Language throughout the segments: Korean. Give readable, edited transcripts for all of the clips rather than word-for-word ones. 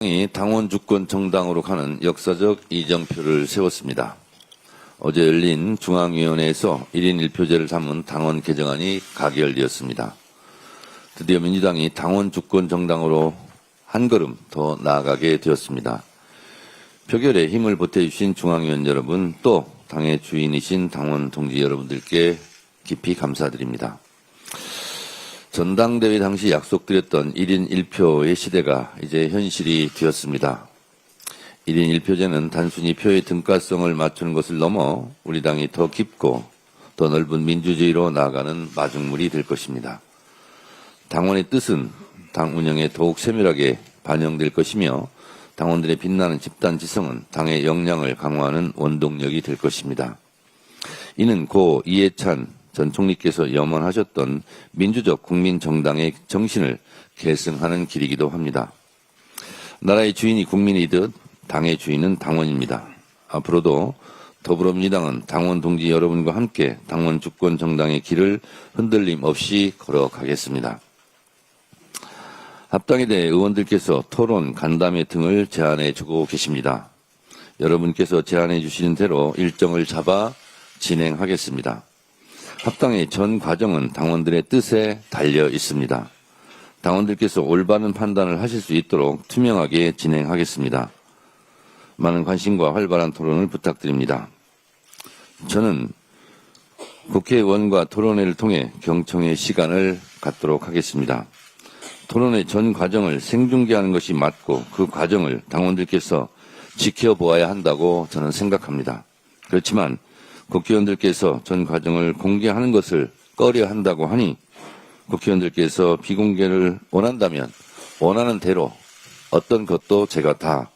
이 당원 주권 정당으로 가는 역사적 이정표를 세웠습니다. 어제 열린 중앙위원회에서 1인 1표제를 담은 당원 개정안이 가결되었습니다. 드디어 민주당이 당원 주권 정당으로 한 걸음 더 나아가게 되었습니다. 표결에 힘을 보태주신 중앙위원 여러분, 또 당의 주인이신 당원 동지 여러분들께 깊이 감사드립니다. 전당대회 당시 약속드렸던 1인 1표의 시대가 이제 현실이 되었습니다. 1인 1표제는 단순히 표의 등가성을 맞추는 것을 넘어 우리 당이 더 깊고 더 넓은 민주주의로 나아가는 마중물이 될 것입니다. 당원의 뜻은 당 운영에 더욱 세밀하게 반영될 것이며 당원들의 빛나는 집단 지성은 당의 역량을 강화하는 원동력이 될 것입니다. 이는 고 이해찬 전 총리께서 염원하셨던 민주적 국민정당의 정신을 계승하는 길이기도 합니다. 나라의 주인이 국민이듯 당의 주인은 당원입니다. 앞으로도 더불어민주당은 당원 동지 여러분과 함께 당원 주권 정당의 길을 흔들림 없이 걸어가겠습니다. 합당에 대해 의원들께서 토론, 간담회 등을 제안해 주고 계십니다. 여러분께서 제안해 주시는 대로 일정을 잡아 진행하겠습니다. 합당의 전 과정은 당원들의 뜻에 달려 있습니다. 당원들께서 올바른 판단을 하실 수 있도록 투명하게 진행하겠습니다. 많은 관심과 활발한 토론을 부탁드립니다. 저는 국회의원과 토론회를 통해 경청의 시간을 갖도록 하겠습니다. 토론회 전 과정을 생중계하는 것이 맞고 그 과정을 당원들께서 지켜보아야 한다고 저는 생각합니다. 그렇지만 국회의원들께서 전 과정을 공개하는 것을 꺼려 한다고 하니 국회의원들께서 비공개를 원한다면 원하는 대로 어떤 것도 제가 다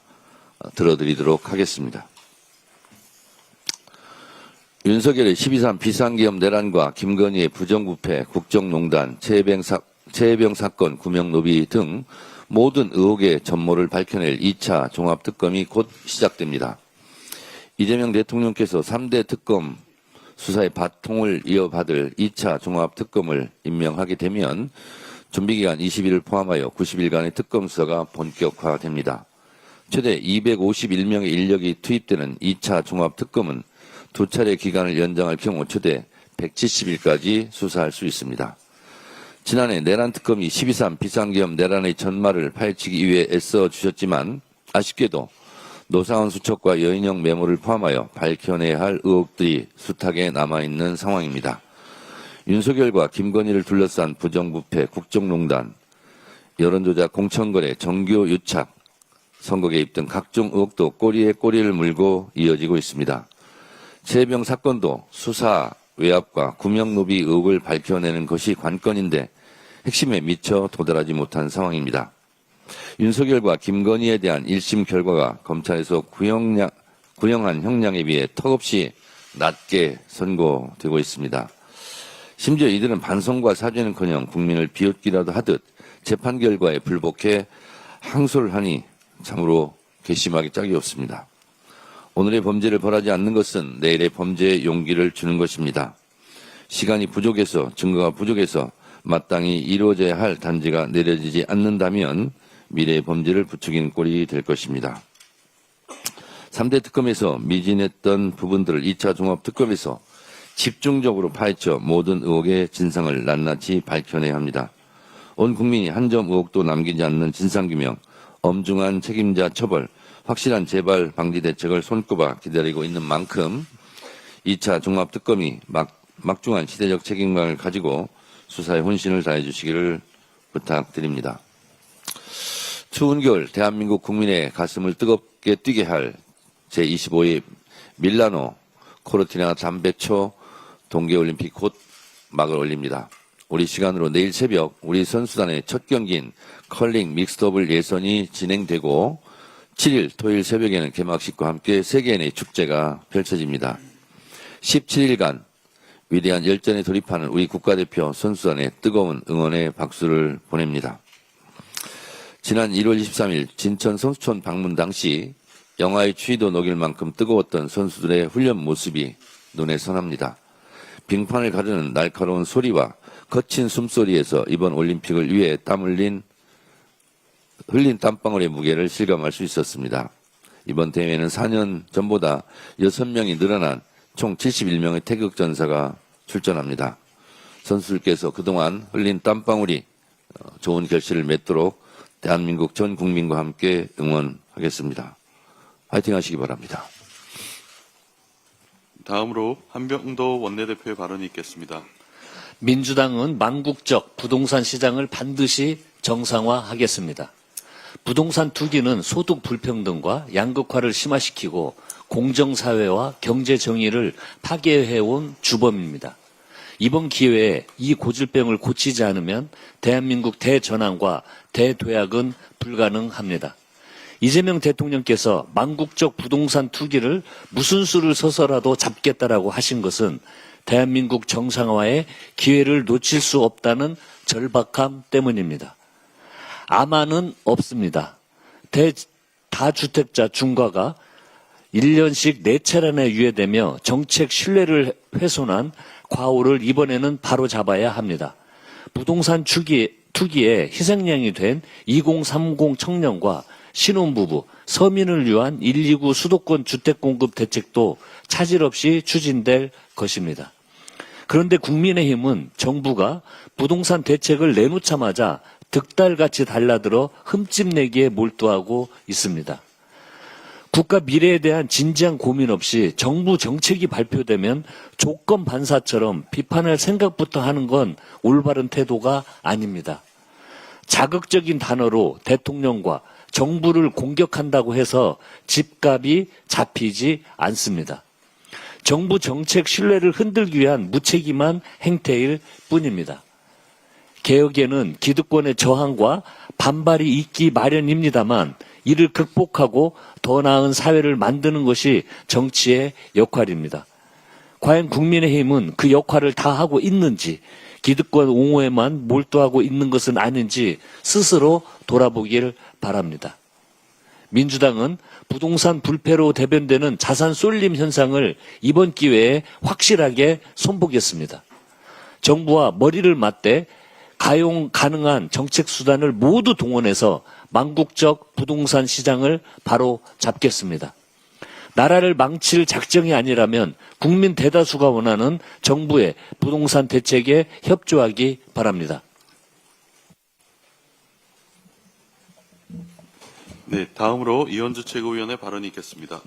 들어드리도록 하겠습니다. 윤석열의 12.3 비상기업 내란과 김건희의 부정부패, 국정농단, 최혜병 사건 구명로비 등 모든 의혹의 전모를 밝혀낼 2차 종합특검이 곧 시작됩니다. 이재명 대통령께서 3대 특검 수사의 바통을 이어받을 2차 종합특검을 임명하게 되면 준비기간 20일을 포함하여 90일간의 특검 수사가 본격화됩니다. 최대 251명의 인력이 투입되는 2차 종합특검은 두 차례 기간을 연장할 경우 최대 170일까지 수사할 수 있습니다. 지난해 내란특검이 12.3 비상기업 내란의 전말을 파헤치기 위해 애써 주셨지만 아쉽게도 노사원 수첩과 여인형 메모를 포함하여 밝혀내야 할 의혹들이 숱하게 남아있는 상황입니다. 윤석열과 김건희를 둘러싼 부정부패, 국정농단, 여론조작, 공천거래, 정교 유착, 선거 개입 등 각종 의혹도 꼬리에 꼬리를 물고 이어지고 있습니다. 최혜병 사건도 수사 외압과 구명로비 의혹을 밝혀내는 것이 관건인데 핵심에 미처 도달하지 못한 상황입니다. 윤석열과 김건희에 대한 1심 결과가 검찰에서 구형한 형량에 비해 턱없이 낮게 선고되고 있습니다. 심지어 이들은 반성과 사죄는커녕 국민을 비웃기라도 하듯 재판 결과에 불복해 항소를 하니 참으로 괘씸하기 짝이 없습니다. 오늘의 범죄를 벌하지 않는 것은 내일의 범죄에 용기를 주는 것입니다. 시간이 부족해서, 증거가 부족해서 마땅히 이루어져야 할 단죄가 내려지지 않는다면 미래의 범죄를 부추기는 꼴이 될 것입니다. 3대 특검에서 미진했던 부분들을 2차 종합특검에서 집중적으로 파헤쳐 모든 의혹의 진상을 낱낱이 밝혀내야 합니다. 온 국민이 한 점 의혹도 남기지 않는 진상규명, 엄중한 책임자 처벌, 확실한 재발 방지 대책을 손꼽아 기다리고 있는 만큼 2차 종합특검이 막중한 시대적 책임감을 가지고 수사에 혼신을 다해 주시기를 부탁드립니다. 추운 겨울 대한민국 국민의 가슴을 뜨겁게 뛰게 할 제25회 밀라노 코르티나 담백초 동계올림픽 곧 막을 올립니다. 우리 시간으로 내일 새벽 우리 선수단의 첫 경기인 컬링 믹스더블 예선이 진행되고 7일 토요일 새벽에는 개막식과 함께 세계인의 축제가 펼쳐집니다. 17일간 위대한 열전에 돌입하는 우리 국가대표 선수단의 뜨거운 응원의 박수를 보냅니다. 지난 1월 23일 진천 선수촌 방문 당시 영하의 추위도 녹일 만큼 뜨거웠던 선수들의 훈련 모습이 눈에 선합니다. 빙판을 가르는 날카로운 소리와 거친 숨소리에서 이번 올림픽을 위해 땀 흘린 흘린 땀방울의 무게를 실감할 수 있었습니다. 이번 대회는 4년 전보다 6명이 늘어난 총 71명의 태극전사가 출전합니다. 선수들께서 그동안 흘린 땀방울이 좋은 결실을 맺도록 대한민국 전 국민과 함께 응원하겠습니다. 화이팅 하시기 바랍니다. 다음으로 한병도 원내대표의 발언이 있겠습니다. 민주당은 망국적 부동산 시장을 반드시 정상화하겠습니다. 부동산 투기는 소득 불평등과 양극화를 심화시키고 공정사회와 경제정의를 파괴해온 주범입니다. 이번 기회에 이 고질병을 고치지 않으면 대한민국 대전환과 대도약은 불가능합니다. 이재명 대통령께서 망국적 부동산 투기를 무슨 수를 서서라도 잡겠다라고 하신 것은 대한민국 정상화의 기회를 놓칠 수 없다는 절박함 때문입니다. 아마는 없습니다. 다주택자 중과가 1년씩 4차례나 유예되며 정책 신뢰를 훼손한 과오를 이번에는 바로잡아야 합니다. 부동산 투기에 희생양이 된 2030 청년과 신혼부부, 서민을 위한 129 수도권 주택공급 대책도 차질 없이 추진될 것입니다. 그런데 국민의힘은 정부가 부동산 대책을 내놓자마자 득달같이 달라들어 흠집내기에 몰두하고 있습니다. 국가 미래에 대한 진지한 고민 없이 정부 정책이 발표되면 조건 반사처럼 비판할 생각부터 하는 건 올바른 태도가 아닙니다. 자극적인 단어로 대통령과 정부를 공격한다고 해서 집값이 잡히지 않습니다. 정부 정책 신뢰를 흔들기 위한 무책임한 행태일 뿐입니다. 개혁에는 기득권의 저항과 반발이 있기 마련입니다만 이를 극복하고 더 나은 사회를 만드는 것이 정치의 역할입니다. 과연 국민의힘은 그 역할을 다 하고 있는지, 기득권 옹호에만 몰두하고 있는 것은 아닌지 스스로 돌아보길 바랍니다. 민주당은 부동산 불패로 대변되는 자산 쏠림 현상을 이번 기회에 확실하게 손보겠습니다. 정부와 머리를 맞대 가용 가능한 정책 수단을 모두 동원해서 망국적 부동산 시장을 바로 잡겠습니다. 나라를 망칠 작정이 아니라면 국민 대다수가 원하는 정부의 부동산 대책에 협조하기 바랍니다. 네, 다음으로 이현주 최고위원의 발언이 있겠습니다.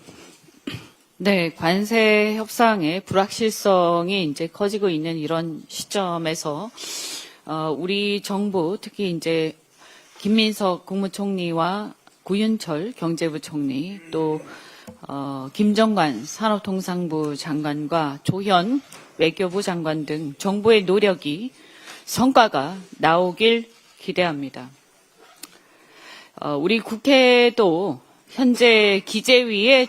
네, 관세 협상의 불확실성이 이제 커지고 있는 이런 시점에서 우리 정부 특히 이제 김민석 국무총리와 구윤철 경제부총리 또 김정관 산업통상부 장관과 조현 외교부 장관 등 정부의 노력이 성과가 나오길 기대합니다. 우리 국회도 현재 기재위에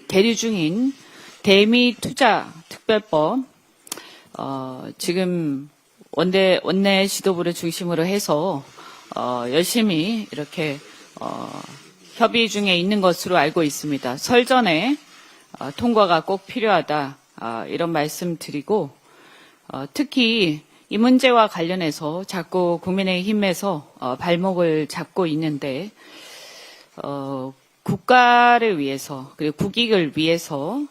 계류 중인 대미 투자 특별법 지금 원내 지도부를 중심으로 해서 열심히 이렇게 협의 중에 있는 것으로 알고 있습니다. 설 전에 통과가 꼭 필요하다 이런 말씀 드리고 특히 이 문제와 관련해서 자꾸 국민의힘에서 발목을 잡고 있는데 국가를 위해서 그리고 국익을 위해서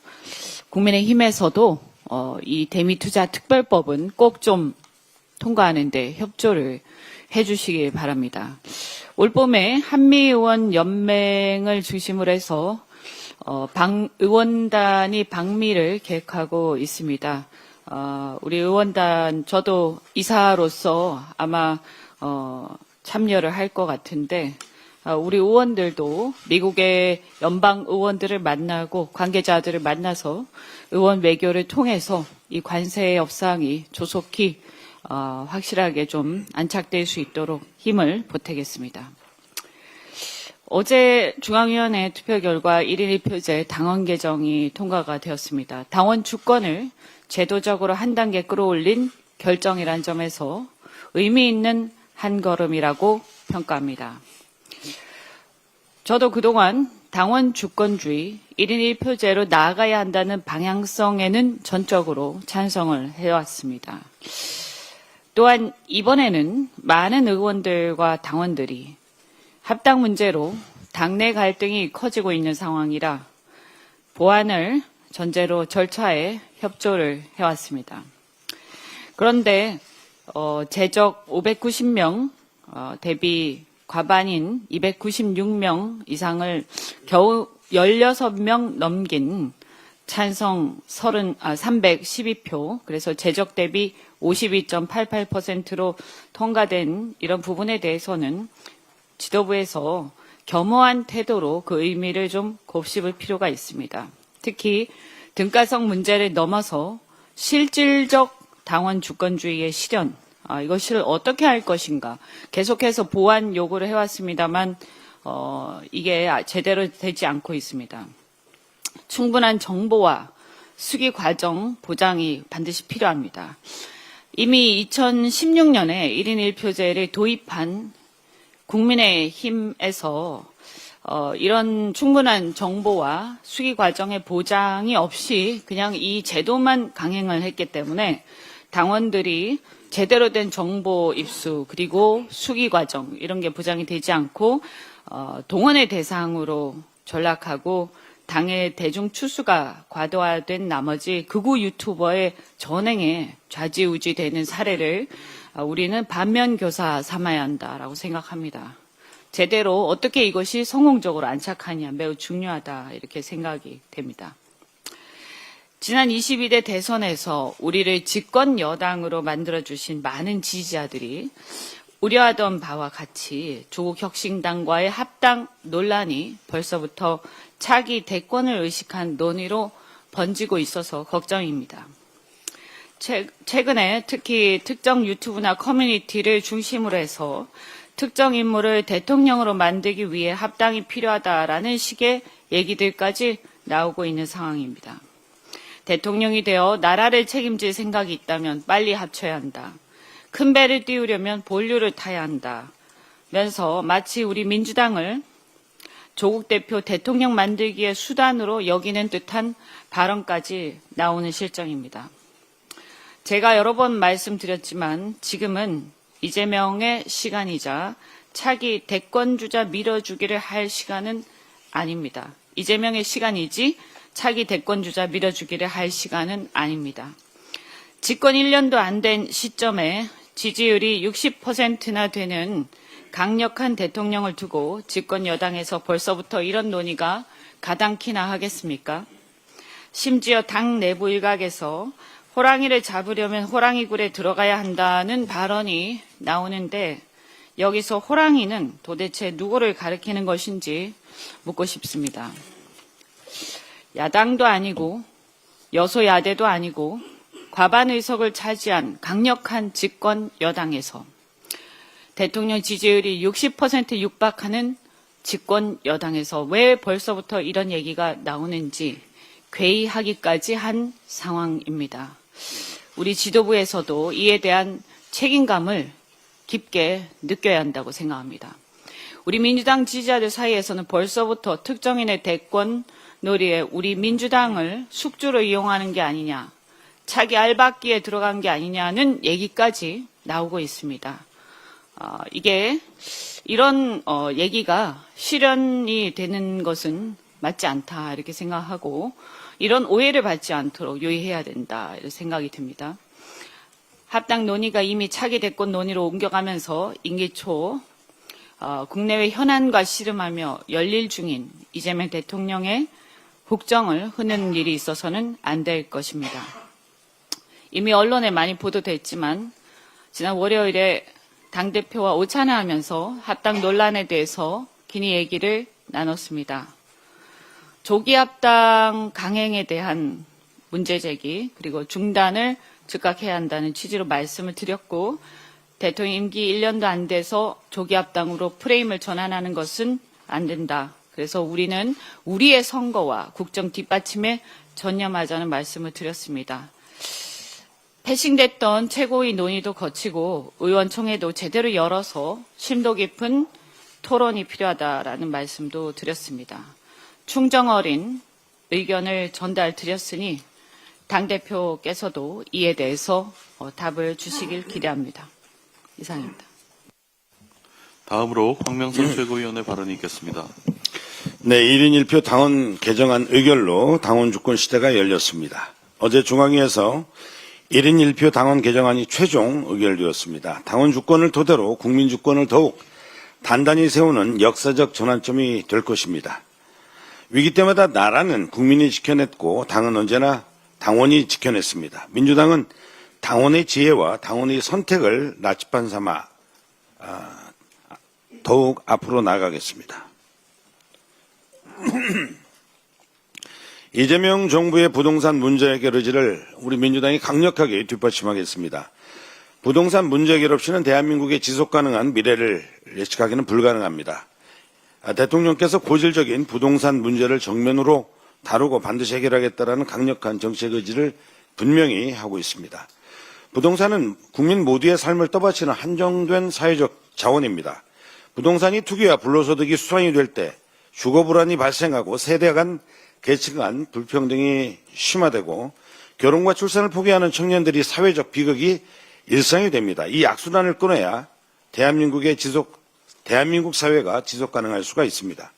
국민의힘에서도 이 대미투자특별법은 꼭 좀 통과하는데 협조를 해주시기 바랍니다. 올봄에 한미의원연맹을 중심으로 해서 의원단이 방미를 계획하고 있습니다. 우리 의원단 저도 이사로서 아마 참여를 할 것 같은데 우리 의원들도 미국의 연방 의원들을 만나고 관계자들을 만나서 의원 외교를 통해서 이 관세 협상이 조속히 확실하게 좀 안착될 수 있도록 힘을 보태겠습니다. 어제 중앙위원회 투표 결과 1인 1표제 당원 개정이 통과가 되었습니다. 당원 주권을 제도적으로 한 단계 끌어올린 결정이란 점에서 의미 있는 한 걸음이라고 평가합니다. 저도 그동안 당원 주권주의 1인 1표제로 나아가야 한다는 방향성에는 전적으로 찬성을 해왔습니다. 또한 이번에는 많은 의원들과 당원들이 합당 문제로 당내 갈등이 커지고 있는 상황이라 보완을 전제로 절차에 협조를 해왔습니다. 그런데 제적 590명 대비 과반인 296명 이상을 겨우 16명 넘긴 찬성 312표, 그래서 제적 대비 52.88%로 통과된 이런 부분에 대해서는 지도부에서 겸허한 태도로 그 의미를 좀 곱씹을 필요가 있습니다. 특히 등가성 문제를 넘어서 실질적 당원 주권주의의 실현, 이것을 어떻게 할 것인가 계속해서 보완 요구를 해왔습니다만 이게 제대로 되지 않고 있습니다. 충분한 정보와 수기 과정 보장이 반드시 필요합니다. 이미 2016년에 1인 1표제를 도입한 국민의힘에서 이런 충분한 정보와 수기 과정의 보장이 없이 그냥 이 제도만 강행을 했기 때문에 당원들이 제대로 된 정보 입수 그리고 수기 과정 이런 게 보장이 되지 않고 동원의 대상으로 전락하고 당의 대중 추수가 과도화된 나머지 극우 유튜버의 전행에 좌지우지되는 사례를 우리는 반면교사 삼아야 한다라고 생각합니다. 제대로 어떻게 이것이 성공적으로 안착하냐 매우 중요하다 이렇게 생각이 됩니다. 지난 22대 대선에서 우리를 집권 여당으로 만들어주신 많은 지지자들이 우려하던 바와 같이 조국 혁신당과의 합당 논란이 벌써부터 차기 대권을 의식한 논의로 번지고 있어서 걱정입니다. 최근에 특히 특정 유튜브나 커뮤니티를 중심으로 해서 특정 인물을 대통령으로 만들기 위해 합당이 필요하다라는 식의 얘기들까지 나오고 있는 상황입니다. 대통령이 되어 나라를 책임질 생각이 있다면 빨리 합쳐야 한다. 큰 배를 띄우려면 본류를 타야 한다. 면서 마치 우리 민주당을 조국 대표 대통령 만들기의 수단으로 여기는 듯한 발언까지 나오는 실정입니다. 제가 여러 번 말씀드렸지만 지금은 이재명의 시간이자 차기 대권주자 밀어주기를 할 시간은 아닙니다. 이재명의 시간이지 차기 대권주자 밀어주기를 할 시간은 아닙니다. 집권 1년도 안 된 시점에 지지율이 60%나 되는 강력한 대통령을 두고 집권 여당에서 벌써부터 이런 논의가 가당키나 하겠습니까? 심지어 당 내부 일각에서 호랑이를 잡으려면 호랑이 굴에 들어가야 한다는 발언이 나오는데 여기서 호랑이는 도대체 누구를 가리키는 것인지 묻고 싶습니다. 야당도 아니고 여소야대도 아니고 과반 의석을 차지한 강력한 집권 여당에서 대통령 지지율이 60% 육박하는 집권 여당에서 왜 벌써부터 이런 얘기가 나오는지 괴이하기까지 한 상황입니다. 우리 지도부에서도 이에 대한 책임감을 깊게 느껴야 한다고 생각합니다. 우리 민주당 지지자들 사이에서는 벌써부터 특정인의 대권 놀이에 우리 민주당을 숙주로 이용하는 게 아니냐, 차기 알박기에 들어간 게 아니냐는 얘기까지 나오고 있습니다. 이게 이런 얘기가 실현이 되는 것은 맞지 않다 이렇게 생각하고 이런 오해를 받지 않도록 유의해야 된다 이런 생각이 듭니다. 합당 논의가 이미 차기 대권 논의로 옮겨가면서 임기 초 국내외 현안과 씨름하며 열릴 중인 이재명 대통령의 국정을 흐는 일이 있어서는 안 될 것입니다. 이미 언론에 많이 보도됐지만 지난 월요일에 당대표와 오찬을 하면서 합당 논란에 대해서 긴히 얘기를 나눴습니다. 조기 합당 강행에 대한 문제제기 그리고 중단을 즉각해야 한다는 취지로 말씀을 드렸고 대통령 임기 1년도 안 돼서 조기 합당으로 프레임을 전환하는 것은 안 된다. 그래서 우리는 우리의 선거와 국정 뒷받침에 전념하자는 말씀을 드렸습니다. 패싱됐던 최고위 논의도 거치고 의원총회도 제대로 열어서 심도 깊은 토론이 필요하다라는 말씀도 드렸습니다. 충정 어린 의견을 전달드렸으니 당대표께서도 이에 대해서 답을 주시길 기대합니다. 이상입니다. 다음으로 황명선 최고위원의 발언이 있겠습니다. 네, 1인 1표 당원 개정안 의결로 당원 주권 시대가 열렸습니다. 어제 중앙위에서 1인 1표 당원 개정안이 최종 의결되었습니다. 당원 주권을 토대로 국민 주권을 더욱 단단히 세우는 역사적 전환점이 될 것입니다. 위기 때마다 나라는 국민이 지켜냈고 당은 언제나 당원이 지켜냈습니다. 민주당은 당원의 지혜와 당원의 선택을 나침반 삼아 더욱 앞으로 나아가겠습니다. 이재명 정부의 부동산 문제 해결 의지를 우리 민주당이 강력하게 뒷받침하겠습니다. 부동산 문제 해결 없이는 대한민국의 지속 가능한 미래를 예측하기는 불가능합니다. 대통령께서 고질적인 부동산 문제를 정면으로 다루고 반드시 해결하겠다라는 강력한 정책 의지를 분명히 하고 있습니다. 부동산은 국민 모두의 삶을 떠받치는 한정된 사회적 자원입니다. 부동산이 투기와 불로소득이 수단이 될 때 주거 불안이 발생하고 세대 간 계층 간 불평등이 심화되고 결혼과 출산을 포기하는 청년들이 사회적 비극이 일상이 됩니다. 이 악순환을 끊어야 대한민국 사회가 지속 가능할 수가 있습니다.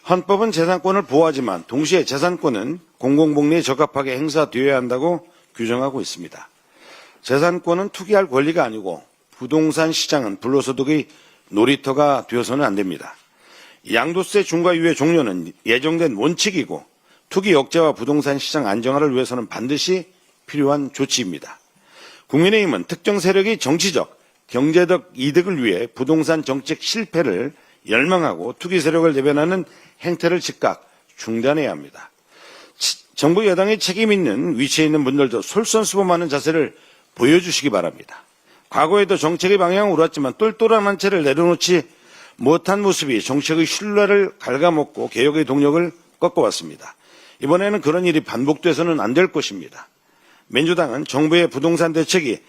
헌법은 재산권을 보호하지만 동시에 재산권은 공공복리에 적합하게 행사되어야 한다고 규정하고 있습니다. 재산권은 투기할 권리가 아니고 부동산 시장은 불로소득의 놀이터가 되어서는 안 됩니다. 양도세 중과 유예 종료는 예정된 원칙이고 투기 억제와 부동산 시장 안정화를 위해서는 반드시 필요한 조치입니다. 국민의힘은 특정 세력의 정치적, 경제적 이득을 위해 부동산 정책 실패를 열망하고 투기 세력을 대변하는 행태를 즉각 중단해야 합니다. 정부 여당의 책임 있는 위치에 있는 분들도 솔선수범하는 자세를 보여주시기 바랍니다. 과거에도 정책의 방향은 옳았지만 똘똘한 한 채를 내려놓지 못한 모습이 정책의 신뢰를 갉아먹고 개혁의 동력을 꺾어왔습니다. 이번에는 그런 일이 반복돼서는 안 될 것입니다. 민주당은 정부의 부동산 대책이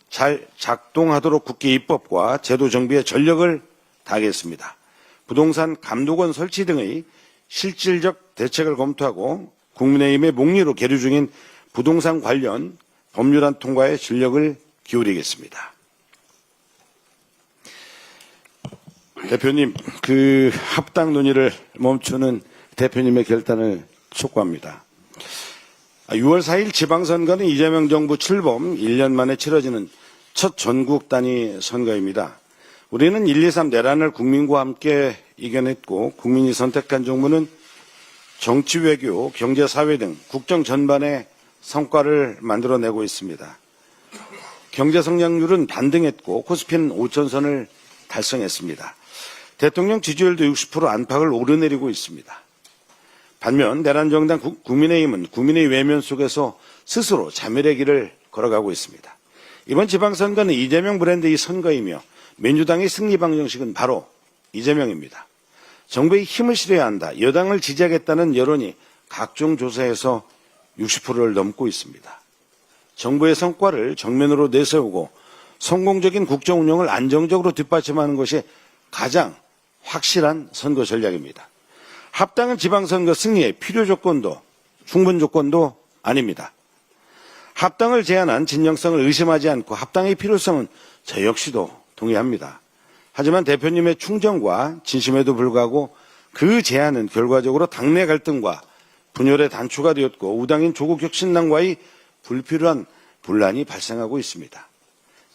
잘 작동하도록 국회 입법과 제도 정비에 전력을 다하겠습니다. 부동산 감독원 설치 등의 실질적 대책을 검토하고 국민의힘의 목리로 계류 중인 부동산 관련 법률안 통과에 전력을 기울이겠습니다. 대표님, 그 합당 논의를 멈추는 대표님의 결단을 촉구합니다. 6월 4일 지방선거는 이재명 정부 출범 1년 만에 치러지는 첫 전국 단위 선거입니다. 우리는 1, 2, 3 내란을 국민과 함께 이겨냈고 국민이 선택한 정부는 정치, 외교, 경제, 사회 등 국정 전반의 성과를 만들어내고 있습니다. 경제 성장률은 반등했고 코스피는 5천선을 달성했습니다. 대통령 지지율도 60% 안팎을 오르내리고 있습니다. 반면 내란정당 국민의힘은 국민의 외면 속에서 스스로 자멸의 길을 걸어가고 있습니다. 이번 지방선거는 이재명 브랜드의 선거이며 민주당의 승리 방정식은 바로 이재명입니다. 정부에 힘을 실어야 한다. 여당을 지지하겠다는 여론이 각종 조사에서 60%를 넘고 있습니다. 정부의 성과를 정면으로 내세우고 성공적인 국정 운영을 안정적으로 뒷받침하는 것이 가장 확실한 선거 전략입니다. 합당은 지방선거 승리의 필요 조건도 충분 조건도 아닙니다. 합당을 제안한 진정성을 의심하지 않고 합당의 필요성은 저 역시도 동의합니다. 하지만 대표님의 충정과 진심에도 불구하고 그 제안은 결과적으로 당내 갈등과 분열의 단초가 되었고 우당인 조국혁신당과의 불필요한 분란이 발생하고 있습니다.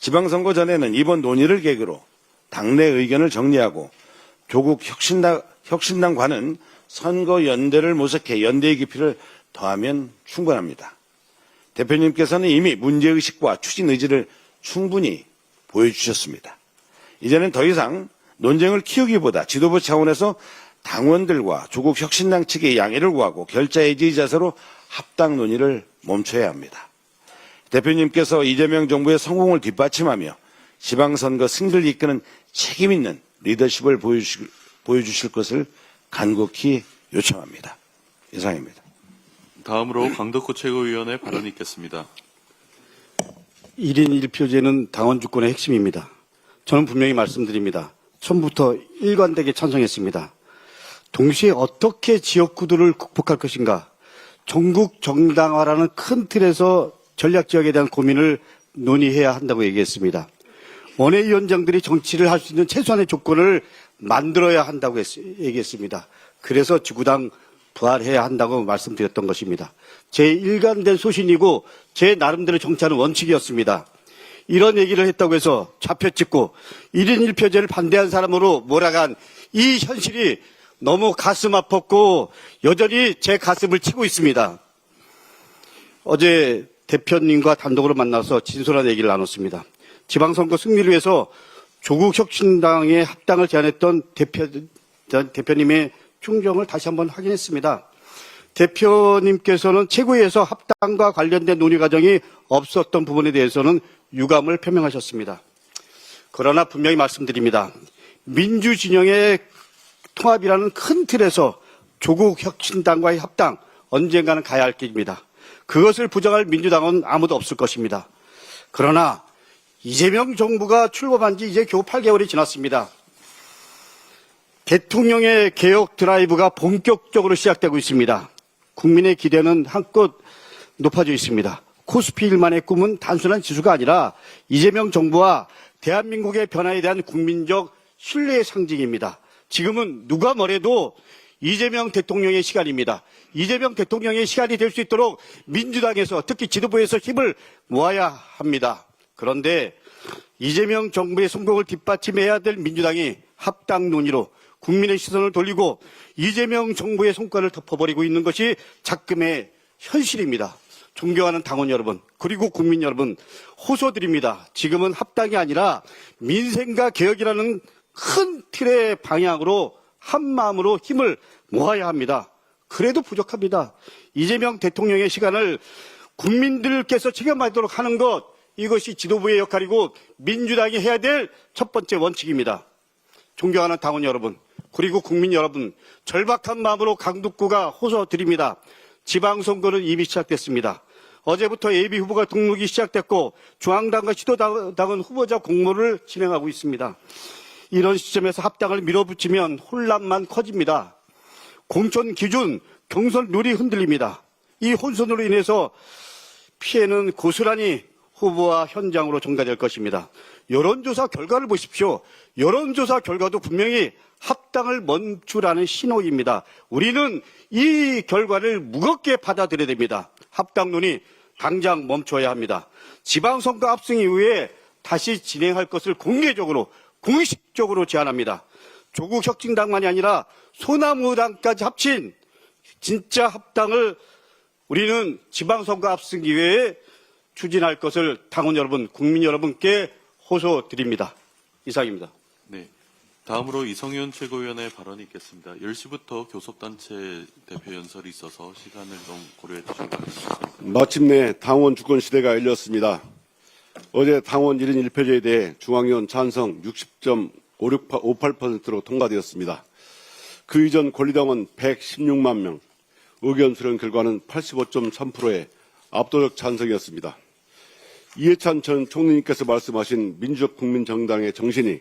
지방선거 전에는 이번 논의를 계기로 당내 의견을 정리하고 조국혁신당과는 선거 연대를 모색해 연대의 깊이를 더하면 충분합니다. 대표님께서는 이미 문제의식과 추진 의지를 충분히 보여주셨습니다. 이제는 더 이상 논쟁을 키우기보다 지도부 차원에서 당원들과 조국혁신당 측의 양해를 구하고 결자해지의 자세로 합당 논의를 멈춰야 합니다. 대표님께서 이재명 정부의 성공을 뒷받침하며 지방선거 승리를 이끄는 책임 있는 리더십을 보여주실 것을 간곡히 요청합니다. 이상입니다. 다음으로 강덕구 최고위원의 발언이 있겠습니다. 1인 1표제는 당원 주권의 핵심입니다. 저는 분명히 말씀드립니다. 처음부터 일관되게 찬성했습니다. 동시에 어떻게 지역구도를 극복할 것인가, 전국 정당화라는 큰 틀에서 전략 지역에 대한 고민을 논의해야 한다고 얘기했습니다. 원외위원장들이 정치를 할 수 있는 최소한의 조건을 만들어야 한다고 얘기했습니다. 그래서 지구당 부활해야 한다고 말씀드렸던 것입니다. 제 일관된 소신이고 제 나름대로 정치하는 원칙이었습니다. 이런 얘기를 했다고 해서 좌표 찍고 1인 1표제를 반대한 사람으로 몰아간 이 현실이 너무 가슴 아팠고 여전히 제 가슴을 치고 있습니다. 어제 대표님과 단독으로 만나서 진솔한 얘기를 나눴습니다. 지방선거 승리를 위해서 조국혁신당의 합당을 제안했던 대표님의 충정을 다시 한번 확인했습니다. 대표님께서는 최고위에서 합당과 관련된 논의 과정이 없었던 부분에 대해서는 유감을 표명하셨습니다. 그러나 분명히 말씀드립니다. 민주진영의 통합이라는 큰 틀에서 조국혁신당과의 합당 언젠가는 가야 할 길입니다. 그것을 부정할 민주당은 아무도 없을 것입니다. 그러나 이재명 정부가 출범한 지 이제 겨우 8개월이 지났습니다. 대통령의 개혁 드라이브가 본격적으로 시작되고 있습니다. 국민의 기대는 한껏 높아져 있습니다. 코스피 일만의 꿈은 단순한 지수가 아니라 이재명 정부와 대한민국의 변화에 대한 국민적 신뢰의 상징입니다. 지금은 누가 뭐래도 이재명 대통령의 시간입니다. 이재명 대통령의 시간이 될 수 있도록 민주당에서 특히 지도부에서 힘을 모아야 합니다. 그런데 이재명 정부의 성공을 뒷받침해야 될 민주당이 합당 논의로 국민의 시선을 돌리고 이재명 정부의 성과를 덮어버리고 있는 것이 작금의 현실입니다. 존경하는 당원 여러분, 그리고 국민 여러분, 호소드립니다. 지금은 합당이 아니라 민생과 개혁이라는 큰 틀의 방향으로 한 마음으로 힘을 모아야 합니다. 그래도 부족합니다. 이재명 대통령의 시간을 국민들께서 책임하도록 하는 것, 이것이 지도부의 역할이고 민주당이 해야 될 첫 번째 원칙입니다. 존경하는 당원 여러분, 그리고 국민 여러분, 절박한 마음으로 강북구가 호소드립니다. 지방선거는 이미 시작됐습니다. 어제부터 예비 후보가 등록이 시작됐고 중앙당과 시도당은 후보자 공모를 진행하고 있습니다. 이런 시점에서 합당을 밀어붙이면 혼란만 커집니다. 공천 기준, 경선 룰이 흔들립니다. 이 혼선으로 인해서 피해는 고스란히 후보와 현장으로 전가될 것입니다. 여론조사 결과를 보십시오. 여론조사 결과도 분명히 합당을 멈추라는 신호입니다. 우리는 이 결과를 무겁게 받아들여야 됩니다. 합당론이 당장 멈춰야 합니다. 지방선거 합승 이후에 다시 진행할 것을 공개적으로 공식적으로 제안합니다. 조국 혁신당만이 아니라 소나무당까지 합친 진짜 합당을 우리는 지방선거 합승 이후에 추진할 것을 당원 여러분, 국민 여러분께 호소드립니다. 이상입니다. 네. 다음으로 이성윤 최고위원의 발언이 있겠습니다. 10시부터 교섭단체 대표 연설이 있어서 시간을 좀 고려해 주시기 바랍니다. 마침내 당원 주권 시대가 열렸습니다. 어제 당원 1인 1표제에 대해 중앙위원 찬성 60.58%로 통과되었습니다. 그 이전 권리당원 116만 명, 의견 수렴 결과는 85.3%의 압도적 찬성이었습니다. 이해찬 전 총리님께서 말씀하신 민주적 국민정당의 정신이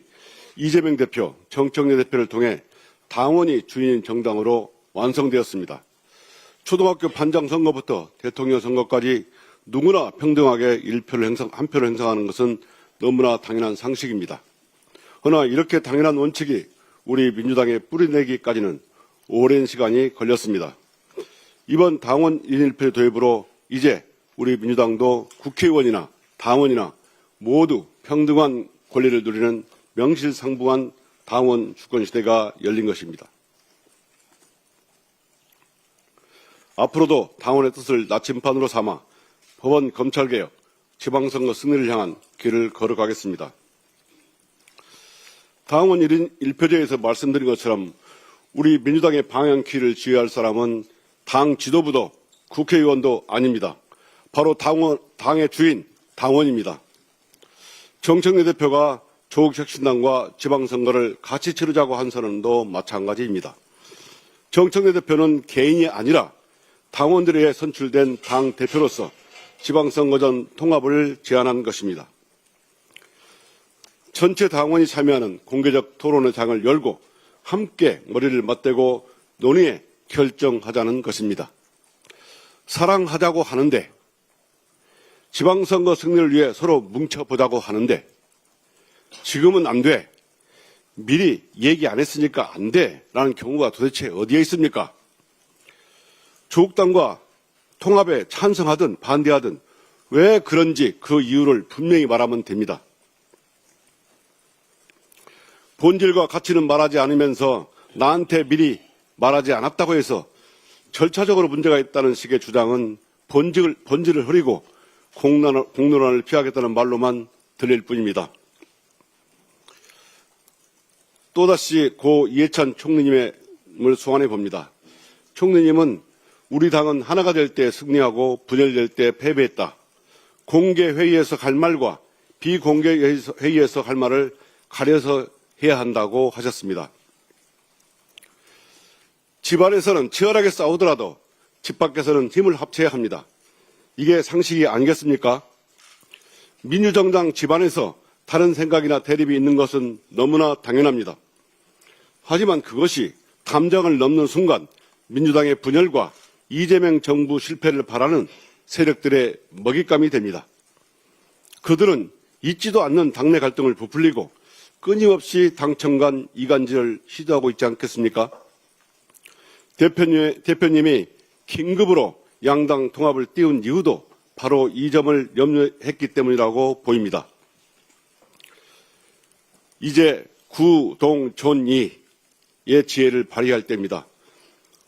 이재명 대표, 정청래 대표를 통해 당원이 주인인 정당으로 완성되었습니다. 초등학교 반장 선거부터 대통령 선거까지 누구나 평등하게 한 표를 행사하는 것은 너무나 당연한 상식입니다. 그러나 이렇게 당연한 원칙이 우리 민주당에 뿌리내기까지는 오랜 시간이 걸렸습니다. 이번 당원 1인 1표 도입으로 이제 우리 민주당도 국회의원이나 당원이나 모두 평등한 권리를 누리는 명실상부한 당원 주권 시대가 열린 것입니다. 앞으로도 당원의 뜻을 나침반으로 삼아 법원 검찰개혁, 지방선거 승리를 향한 길을 걸어가겠습니다. 당원 1인 1표제에서 말씀드린 것처럼 우리 민주당의 방향키를 지휘할 사람은 당 지도부도 국회의원도 아닙니다. 바로 당의 주인, 당원입니다. 정청래 대표가 조국혁신당과 지방선거를 같이 치르자고 한 선언도 마찬가지입니다. 정청래 대표는 개인이 아니라 당원들에 의해 선출된 당 대표로서 지방선거 전 통합을 제안한 것입니다. 전체 당원이 참여하는 공개적 토론의 장을 열고 함께 머리를 맞대고 논의해 결정하자는 것입니다. 사랑하자고 하는데, 지방선거 승리를 위해 서로 뭉쳐보자고 하는데, 지금은 안 돼. 미리 얘기 안 했으니까 안 돼. 라는 경우가 도대체 어디에 있습니까? 조국당과 통합에 찬성하든 반대하든 왜 그런지 그 이유를 분명히 말하면 됩니다. 본질과 가치는 말하지 않으면서 나한테 미리 말하지 않았다고 해서 절차적으로 문제가 있다는 식의 주장은 본질을 흐리고 공론화를 피하겠다는 말로만 들릴 뿐입니다. 또다시 고 이해찬 총리님을 소환해 봅니다. 총리님은 우리 당은 하나가 될 때 승리하고 분열될 때 패배했다. 공개 회의에서 할 말과 비공개 회의에서 할 말을 가려서 해야 한다고 하셨습니다. 집 안에서는 치열하게 싸우더라도 집 밖에서는 힘을 합쳐야 합니다. 이게 상식이 아니겠습니까? 민주정당 집안에서 다른 생각이나 대립이 있는 것은 너무나 당연합니다. 하지만 그것이 담장을 넘는 순간 민주당의 분열과 이재명 정부 실패를 바라는 세력들의 먹잇감이 됩니다. 그들은 있지도 않는 당내 갈등을 부풀리고 끊임없이 당청 간 이간질을 시도하고 있지 않겠습니까? 대표님이 긴급으로 양당 통합을 띄운 이유도 바로 이 점을 염려했기 때문이라고 보입니다. 이제 구동존이의 지혜를 발휘할 때입니다.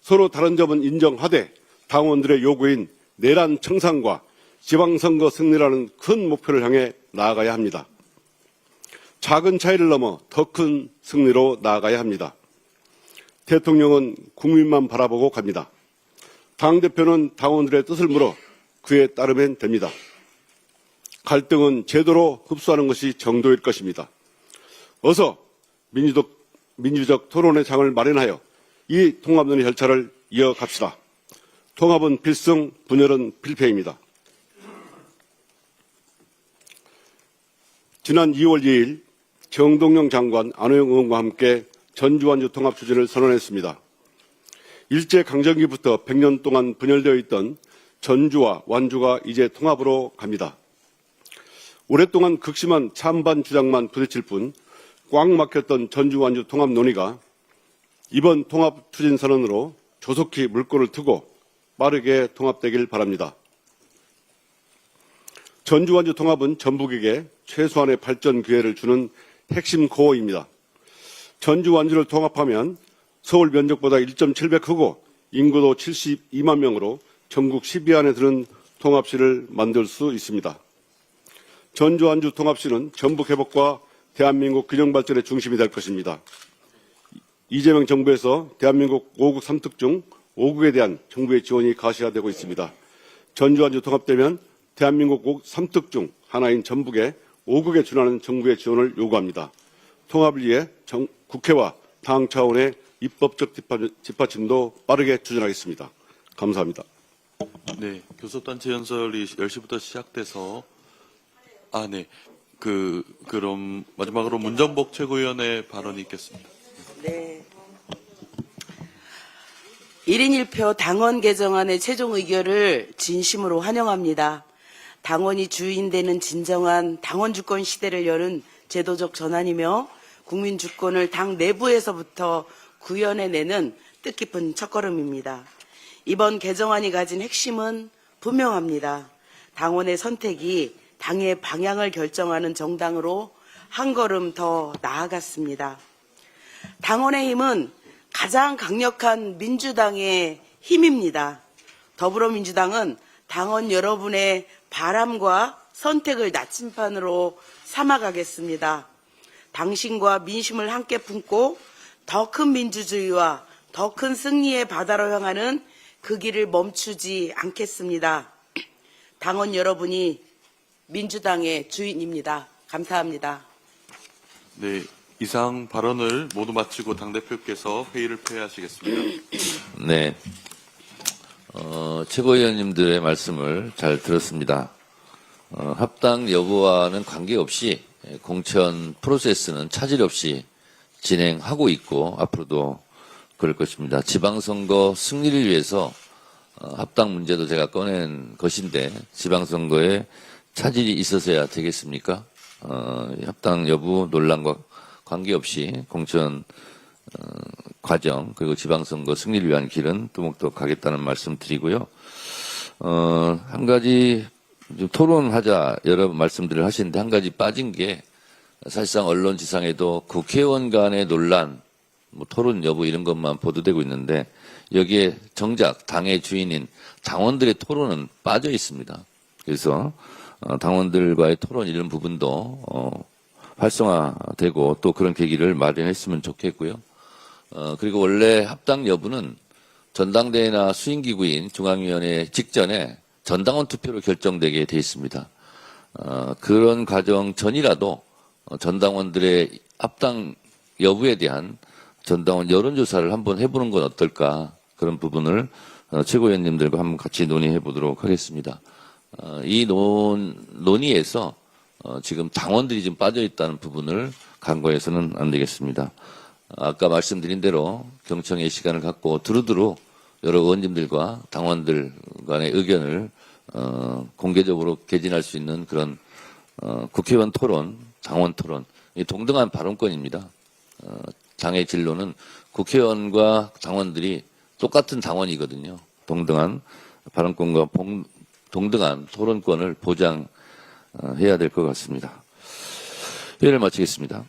서로 다른 점은 인정하되 당원들의 요구인 내란 청산과 지방선거 승리라는 큰 목표를 향해 나아가야 합니다. 작은 차이를 넘어 더 큰 승리로 나아가야 합니다. 대통령은 국민만 바라보고 갑니다. 당대표는 당원들의 뜻을 물어 그에 따르면 됩니다. 갈등은 제도로 흡수하는 것이 정도일 것입니다. 어서 민주적 토론의 장을 마련하여 이 통합론의 절차를 이어갑시다. 통합은 필승, 분열은 필패입니다. 지난 2월 2일 정동영 장관, 안호영 의원과 함께 전주완주 통합 추진을 선언했습니다. 일제강점기부터 100년 동안 분열되어 있던 전주와 완주가 이제 통합으로 갑니다. 오랫동안 극심한 찬반 주장만 부딪힐 뿐 꽉 막혔던 전주완주 통합 논의가 이번 통합 추진 선언으로 조속히 물꼬를 트고 빠르게 통합되길 바랍니다. 전주완주 통합은 전북에게 최소한의 발전 기회를 주는 핵심 코어입니다. 전주완주를 통합하면 서울 면적보다 1.7배 크고 인구도 72만 명으로 전국 10위 안에 드는 통합시를 만들 수 있습니다. 전주완주 통합시는 전북 회복과 대한민국 균형 발전의 중심이 될 것입니다. 이재명 정부에서 대한민국 5국 3특 중 5국에 대한 정부의 지원이 가시화되고 있습니다. 전주완주 통합되면 대한민국 5국 3특 중 하나인 전북의 5국에 준하는 정부의 지원을 요구합니다. 통합을 위해 국회와 당 차원의 입법적 뒷받침도 빠르게 추진하겠습니다. 감사합니다. 네, 교섭단체 연설이 10시부터 시작돼서 네. 그럼 마지막으로 문정복 최고위원의 발언이 있겠습니다. 네. 1인 1표 당원 개정안의 최종 의결을 진심으로 환영합니다. 당원이 주인되는 진정한 당원 주권 시대를 여는 제도적 전환이며 국민 주권을 당 내부에서부터 구현해내는 뜻깊은 첫걸음입니다. 이번 개정안이 가진 핵심은 분명합니다. 당원의 선택이 당의 방향을 결정하는 정당으로 한 걸음 더 나아갔습니다. 당원의 힘은 가장 강력한 민주당의 힘입니다. 더불어민주당은 당원 여러분의 바람과 선택을 나침판으로 삼아가겠습니다. 당신과 민심을 함께 품고 더 큰 민주주의와 더 큰 승리의 바다로 향하는 그 길을 멈추지 않겠습니다. 당원 여러분이 민주당의 주인입니다. 감사합니다. 네, 이상 발언을 모두 마치고 당대표께서 회의를 폐회하시겠습니다. 네. 최고위원님들의 말씀을 잘 들었습니다. 합당 여부와는 관계없이 공천 프로세스는 차질 없이 진행하고 있고 앞으로도 그럴 것입니다. 지방선거 승리를 위해서 합당 문제도 제가 꺼낸 것인데 지방선거에 차질이 있어서야 되겠습니까? 합당 여부 논란과 관계없이 공천 과정 그리고 지방선거 승리를 위한 길은 뚜벅뚜벅 가겠다는 말씀 드리고요. 한 가지 좀 토론하자 여러 말씀들을 하시는데 한 가지 빠진 게 사실상 언론 지상에도 국회의원 간의 논란, 뭐 토론 여부 이런 것만 보도되고 있는데 여기에 정작 당의 주인인 당원들의 토론은 빠져 있습니다. 그래서 당원들과의 토론 이런 부분도 활성화되고 또 그런 계기를 마련했으면 좋겠고요. 그리고 원래 합당 여부는 전당대회나 수행기구인 중앙위원회 직전에 전당원 투표로 결정되게 돼 있습니다. 그런 과정 전이라도 전당원들의 합당 여부에 대한 전당원 여론조사를 한번 해보는 건 어떨까 그런 부분을 최고위원님들과 한번 같이 논의해 보도록 하겠습니다. 이 논의에서 지금 당원들이 좀 빠져 있다는 부분을 간과해서는 안 되겠습니다. 아까 말씀드린 대로 경청의 시간을 갖고 두루두루 여러 의원님들과 당원들 간의 의견을 공개적으로 개진할 수 있는 그런 국회의원 토론, 당원 토론, 이 동등한 발언권입니다. 당의 진로는 국회의원과 당원들이 똑같은 당원이거든요. 동등한 발언권과 동등한 토론권을 보장해야 될 것 같습니다. 회의를 마치겠습니다.